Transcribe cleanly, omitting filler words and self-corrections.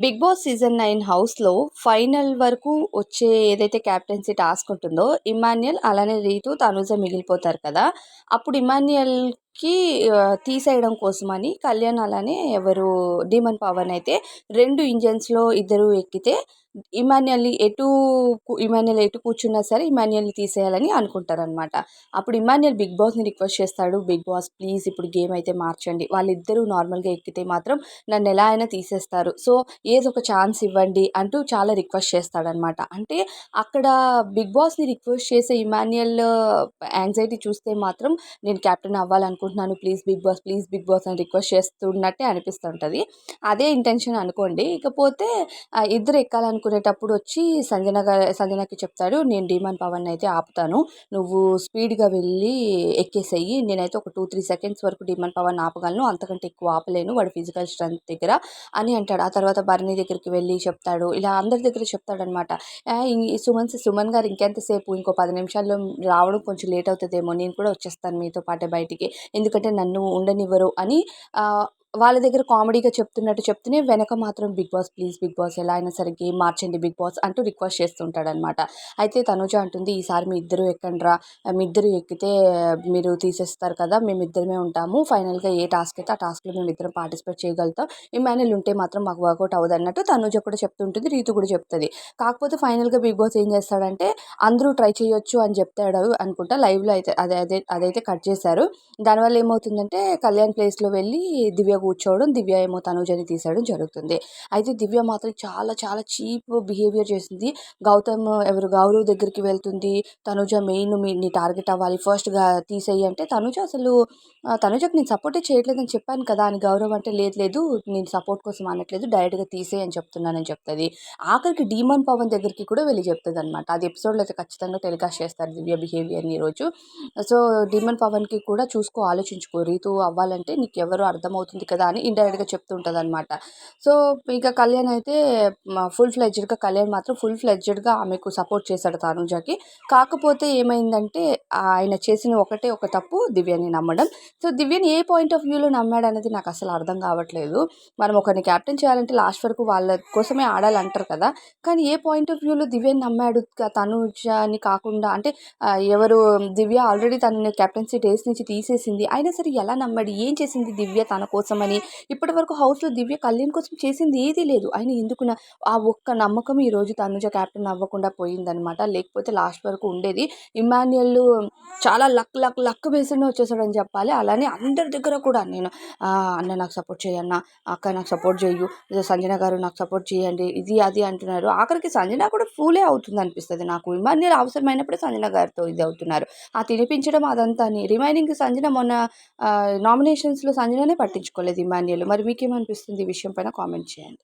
Big boss season 9 హౌస్‌లో final వరకు వచ్చే ఏదైతే క్యాప్టెన్సీ టాస్క్ ఉంటుందో, ఇమ్మాన్యుయల్ అలానే రీతు, తనూజ మిగిలిపోతారు కదా! అప్పుడు ఇమ్మాన్యుయల్‌కి తీసేయడం కోసమని కళ్యాణ్ అలానే ఎవరు డీమన్ పవన్ అయితే 2 ఇంజిన్స్‌లో ఇద్దరు ఎక్కితే ఇమాన్యుయల్ ఎటు కూర్చున్నా సరే ఇమాన్యుయల్‌ని తీసేయాలని అనుకుంటారనమాట. అప్పుడు ఇమాన్యుయల్ బిగ్ బాస్‌ని రిక్వెస్ట్ చేస్తాడు. బిగ్ బాస్ ప్లీజ్ ఇప్పుడు గేమ్ అయితే మార్చండి. వాళ్ళిద్దరూ నార్మల్‌గా ఎక్కితే మాత్రం నన్ను ఎలా అయినా తీసేస్తారు. సో ఏదో ఒక ఛాన్స్ ఇవ్వండి అంటూ చాలా రిక్వెస్ట్ చేస్తాడనమాట. అంటే అక్కడ బిగ్ బాస్‌ని రిక్వెస్ట్ చేసే ఇమాన్యుయల్ యాంగ్జైటీ చూస్తే మాత్రం నేను కెప్టెన్ అవ్వాలనుకుంటున్నాను. ప్లీజ్ బిగ్ బాస్ అని రిక్వెస్ట్ చేస్తున్నట్టే అనిపిస్తుంటది. అదే ఇంటెన్షన్ అనుకోండి. ఇకపోతే ఇద్దరు ఎక్కాలనుకునేటప్పుడు వచ్చి సంజనకి చెప్తాడు. నేను డీమన్ పవన్‌ని అయితే ఆపుతాను. నువ్వు స్పీడ్‌గా వెళ్ళి ఎక్కేసేయి. నేనైతే ఒక 2, 3 సెకండ్స్ వరకు డీమన్ పవన్‌ని ఆపగలను. అంతకంటే ఎక్కువ ఆపలేను. వాడి ఫిజికల్ స్ట్రెంత్ దగ్గర అని అంటాడు. ఆ తర్వాత భరణి దగ్గరికి వెళ్ళి చెప్తాడు. ఇలా అందరి దగ్గర చెప్తాడనమాట. ఈ సుమన్ గారు ఇంకెంతసేపు ఇంకో 10 నిమిషాల్లో రావడం కొంచెం లేట్ అవుతదేమో. నేను కూడా వచ్చేస్తాను మీతో పాటే బయటికి. ఎందుకంటే నన్ను ఉండనివ్వరు అని వాళ్ళ దగ్గర కామెడీగా చెప్తూనే వెనక మాత్రం బిగ్ బాస్ ఎలా అయినా సరే గేమ్ మార్చండి బిగ్ బాస్ అంటూ రిక్వెస్ట్ చేస్తుంటాడనమాట. అయితే తనుజ అంటుంది, ఈసారి మీ ఇద్దరు ఎక్కండ్రా, మీ ఇద్దరు ఎక్కితే మీరు తీసేస్తారు కదా, మేమిద్దరమే ఉంటాము. ఫైనల్‌గా ఏ టాస్క్ అయితే ఆ టాస్క్‌లో మేమిద్దరం పార్టిసిపేట్ చేయగలుగుతాం. ఇమ్మాన్యుయల్ ఉంటే మాత్రం మాకు వర్కౌట్ అవ్వదన్నట్టు తనుజ కూడా చెప్తుంటుంది. రీతు కూడా చెప్తది. కాకపోతే ఫైనల్‌గా బిగ్ బాస్ ఏం చేస్తాడంటే అందరూ ట్రై చేయొచ్చు అని చెప్తాడు అనుకుంటా. లైవ్‌లో అయితే అదైతే కట్ చేశారు. దానివల్ల ఏమవుతుందంటే కళ్యాణ్ ప్లేస్‌లో వెళ్ళి దివ్య కూర్చోవడం, దివ్య ఏమో తనూజని తీసేయడం జరుగుతుంది. అయితే దివ్య మాత్రం చాలా చాలా చీప్ బిహేవియర్ చేసింది. గౌరవ్ దగ్గరికి వెళ్తుంది. తనూజ మెయిన్ నీ టార్గెట్ అవ్వాలి ఫస్ట్‌గా తీసేయి అంటే తనూజకి నేను సపోర్టే చేయట్లేదని చెప్పాను కదా అని గౌరవ్ అంటే లేదు నేను సపోర్ట్ కోసం అనట్లేదు డైరెక్ట్‌గా తీసేయి అని చెప్తున్నానని చెప్తది. ఆఖరికి డీమన్ పవన్ దగ్గరికి కూడా వెళ్లి చెప్తదనమాట. అది ఎపిసోడ్‌లో అయితే ఖచ్చితంగా టెలికాస్ట్ చేస్తారు దివ్య బిహేవియర్‌ని ఈరోజు. సో, డీమన్ పవన్‌కి కూడా ఆలోచించుకో. రీతు అవ్వాలంటే నీకెవరో అర్థమవుతుంది కదా అని ఇండైరెక్ట్‌గా చెప్తూ ఉంటదనమాట. సో, ఇక కళ్యాణ్ మాత్రం ఫుల్ ఫ్లెడ్జెడ్‌గా ఆమెకు సపోర్ట్ చేశాడు తనుజకి. కాకపోతే ఏమైందంటే ఆయన చేసిన ఒకటే ఒక తప్పు దివ్యని నమ్మడం. సో, దివ్యని ఏ పాయింట్ ఆఫ్ వ్యూలో నమ్మాడనేది నాకసలు అర్థం కావట్లేదు. మనం ఒకరిని క్యాప్టెన్ చేయాలంటే లాస్ట్ వరకు వాళ్ళ కోసమే ఆడాలంటారు కదా! కానీ ఏ పాయింట్ ఆఫ్ వ్యూలో దివ్యని నమ్మాడు తనుజని కాకుండా అంటే ఎవరు దివ్య ఆల్రెడీ తనని కెప్టెన్సీ డేస్ నుంచి తీసేసింది. అయినా సరే ఎలా నమ్మాడు? ఏం చేసింది దివ్య తన కోసమని? ఇప్పటివరకు హౌస్‌లో దివ్య కళ్యాణ్ కోసం చేసింది ఏదీ లేదు. అయినా ఆ ఒక్క నమ్మకం ఈరోజు తనుజ కెప్టెన్ అవ్వకుండా పోయిందనమాట. లేకపోతే లాస్ట్ వరకు ఉండేది. ఇమ్మాన్యుయల్ చాలా లక్ బేస్డ్‌నే వచ్చేసాడని చెప్పాలి. అలానే అందరి దగ్గర కూడా నేను అన్న నాకు సపోర్ట్ చెయ్యన్న, అక్క నాకు సపోర్ట్ చెయ్యు, సంజన గారు నాకు సపోర్ట్ చేయండి. ఇది అది అంటున్నారు. ఆఖరికి సంజన కూడా ఫూలే అవుతుందనిపిస్తది నాకు. ఇమ్మాన్యుయల్ అవసరమైనప్పుడే సంజన గారితో ఇది అవుతున్నారు. ఆ తినిపించడం అదంతాని. రిమైనింగ్ సంజన మొన్న నామినేషన్స్‌లో సంజననే పట్టించుకోలేదు ఇమ్మాన్యుయల్. మరి మీకేమనిపిస్తుంది ఈ విషయం పైన కామెంట్ చేయండి.